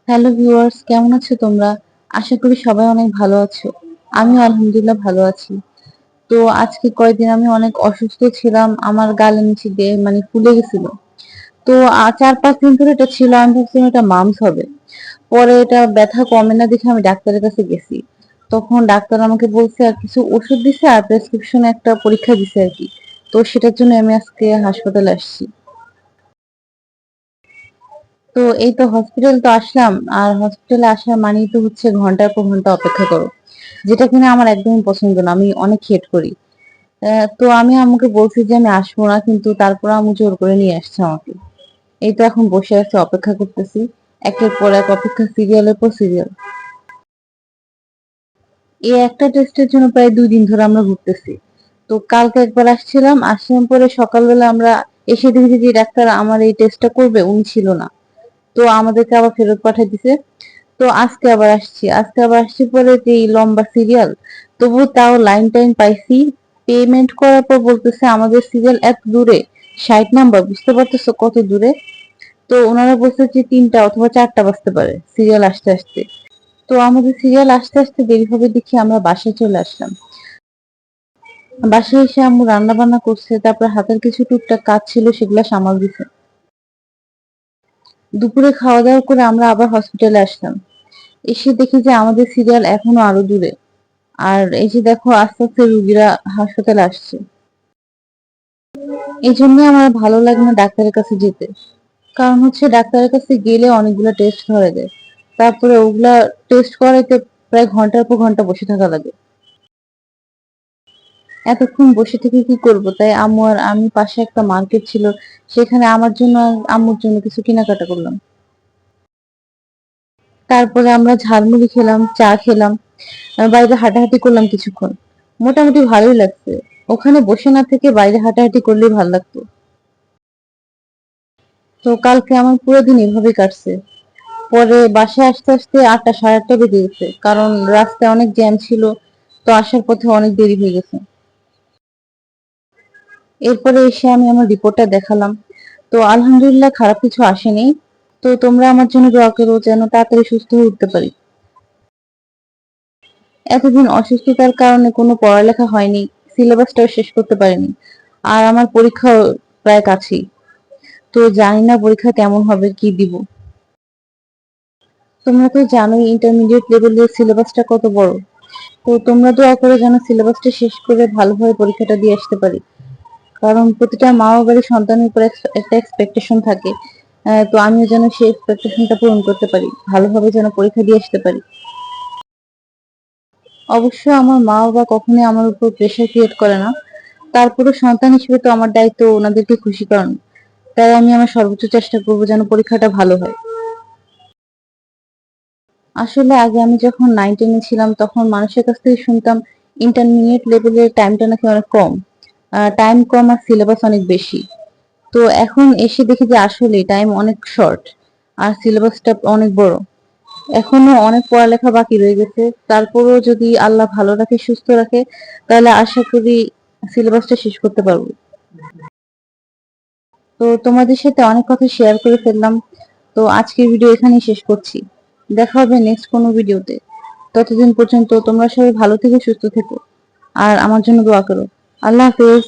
Hello viewers, কেমন আছো তোমরা? আশা করি সবাই অনেক ভালো আছো। আমিও আলহামদুলিল্লাহ ভালো আছি। তো আজকে কয়েকদিন আমি অনেক অসুস্থ ছিলাম। আমার গালের নিচে দিয়ে মানে ফুলে গেছিল। তো 4-5 দিন ধরে এটা ছিল। আমি ভাবছিলাম এটা মামস হবে। পরে এটা ব্যথা কমে না দেখে আমি ডাক্তারের কাছে গেছি। তখন ডাক্তার আমাকে বলছে আর কিছু ওষুধ দিছে আর প্রেসক্রিপশনে একটা পরীক্ষা দিছে আর কি। তো সেটার জন্য আমি আজকে হাসপাতালে আসছি। তো এই তো হসপিটাল তো আসলাম, আর হসপিটালে আসা মানেই তো হচ্ছে ঘন্টার পর ঘন্টা অপেক্ষা করো, যেটা কিনা আমার একদমই পছন্দ না। আমি অনেক হেট করি। তো আমি আম্মুকে বলছি যে আমি আসবো না, কিন্তু তারপর আম্মু জোর করে নিয়ে আসছে আমাকে। এই তো এখন বসে আছি, অপেক্ষা করতেছি। একের পর এক অপেক্ষা, সিরিয়ালের পর সিরিয়াল। এই একটা টেস্টের জন্য প্রায় 2 দিন ধরে আমরা ঘুরতেছি। তো কালকে একবার আসলাম পরে সকালবেলা আমরা এসে দেখি যে ডাক্তার আমার এই টেস্টটা করবে উনি ছিল না। তো আমাদেরকে আবার ফেরত পাঠিয়ে দিছে। তো আজকে আবার আসছি পরে যে এই লম্বা সিরিয়াল, তবু তাও লাইন টাইন পাইছি। পেমেন্ট করার পর বলতেছে আমাদের সিরিয়াল এত দূরে, 60 নাম্বার, বুঝতে পারতেছো কত দূরে। তো ওনারা বলছে যে 3টা অথবা 4টা বাজতে পারে সিরিয়াল আসতে আসতে। তো আমাদের সিরিয়াল আসতে আসতে দেরি হবে দেখি আমরা বাসায় চলে আসলাম। বাসায় এসে আম্মু রান্না বান্না করছে, তারপর হাতের কিছু টুকটাক কাজ ছিল সেগুলা সামাল দিছে। দুপুরে খাওয়া দাওয়া করে আমরা আবার হসপিটালে আসলাম। এসে দেখি যে আমাদের সিরিয়াল এখনো আরো দূরে। আর এই যে দেখো আস্তে আস্তে রুগীরা হাসপাতালে আসছে। এই জন্য আমার ভালো লাগে না ডাক্তারের কাছে যেতে। কারণ হচ্ছে ডাক্তারের কাছে গেলে অনেকগুলো টেস্ট ধরে দেয়, তারপরে ওগুলা টেস্ট করাইতে প্রায় ঘন্টার পর ঘন্টা বসে থাকা লাগে। এতক্ষণ বসে থেকে কি করব, তাই আম্মু আর আমি পাশে একটা মার্কেট ছিল, সেখানে আমার জন্য আর আম্মুর জন্য কিছু কেনাকাটা করলাম। তারপরে আমরা ঝালমুড়ি খেলাম, চা খেলাম, বাইরে হাঁটাহাঁটি করলাম কিছুক্ষণ। মোটামুটি ভালোই লাগছে। ওখানে বসে না থেকে বাইরে হাঁটাহাঁটি করলেই ভালো লাগতো। তো কালকে আমার পুরো দিন এভাবেই কাটছে। পরে বাসায় আসতে আসতে 8টা, সাড়ে 8টা বেজে গেছে, কারণ রাস্তায় অনেক জ্যাম ছিল। তো আসার পথে অনেক দেরি হয়ে গেছে। এরপরে এসে আমি আমার রিপোর্টটা দেখালাম। তো আলহামদুলিল্লাহ খারাপ কিছু আসেনি। তো তোমরা আমার জন্য দোয়া করো যেন তাড়াতাড়ি সুস্থ হয়ে উঠতে পারি। এতদিন অসুস্থতার কারণে কোনো পড়ালেখা হয়নি, সিলেবাসটাও শেষ করতে পারিনি। আর আমার পরীক্ষাও প্রায় কাছেই। তো জানি না পরীক্ষা কেমন হবে, কি দিব। তোমরা তো জানোই ইন্টারমিডিয়েট লেভেলের সিলেবাসটা কত বড়। তো তোমরা দোয়া করো যেন সিলেবাসটা শেষ করে ভালোভাবে পরীক্ষাটা দিয়ে আসতে পারি। কারণ প্রতিটা মা বাবারই সন্তানের উপর একটা এক্সপেকটেশন থাকে। তো আমিও যেন সেই এক্সপেকটেশনটা পূরণ করতে পারি, ভালোভাবে যেন পরীক্ষা দিয়ে আসতে পারি। অবশ্য আমার মা বাবা কখনোই আমার উপর প্রেশার ক্রিয়েট করে না। তারপরে সন্তান হিসেবে তো আমার দায়িত্ব ওনাদেরকে খুশি করানো। তাই আমি আমার সর্বোচ্চ চেষ্টা করবো যেন পরীক্ষাটা ভালো হয়। আসলে আগে আমি যখন 9-10 ছিলাম তখন মানুষের কাছ থেকে শুনতাম ইন্টারমিডিয়েট লেভেলের টাইমটা নাকি অনেক কম। টাইম কম আর সিলেবাস অনেক বেশি। তো এখন এসে দেখি যে আসলে টাইম অনেক শর্ট, আর সিলেবাসটা অনেক বড়। এখনো অনেক পড়ালেখা বাকি রয়ে গেছে। তারপরেও যদি আল্লাহ ভালো রাখে, সুস্থ রাখে, তাহলে আশা করি সিলেবাসটা শেষ করতে পারবো। তো তোমাদের সাথে অনেক কথা শেয়ার করে ফেললাম। তো আজকের ভিডিও এখানেই শেষ করছি। দেখা হবে নেক্সট কোনো ভিডিওতে। ততদিন পর্যন্ত তোমরা সবাই ভালো থেকো, সুস্থ থেকো, আর আমার জন্য দোয়া করো। আল্লাহ হাফেজ।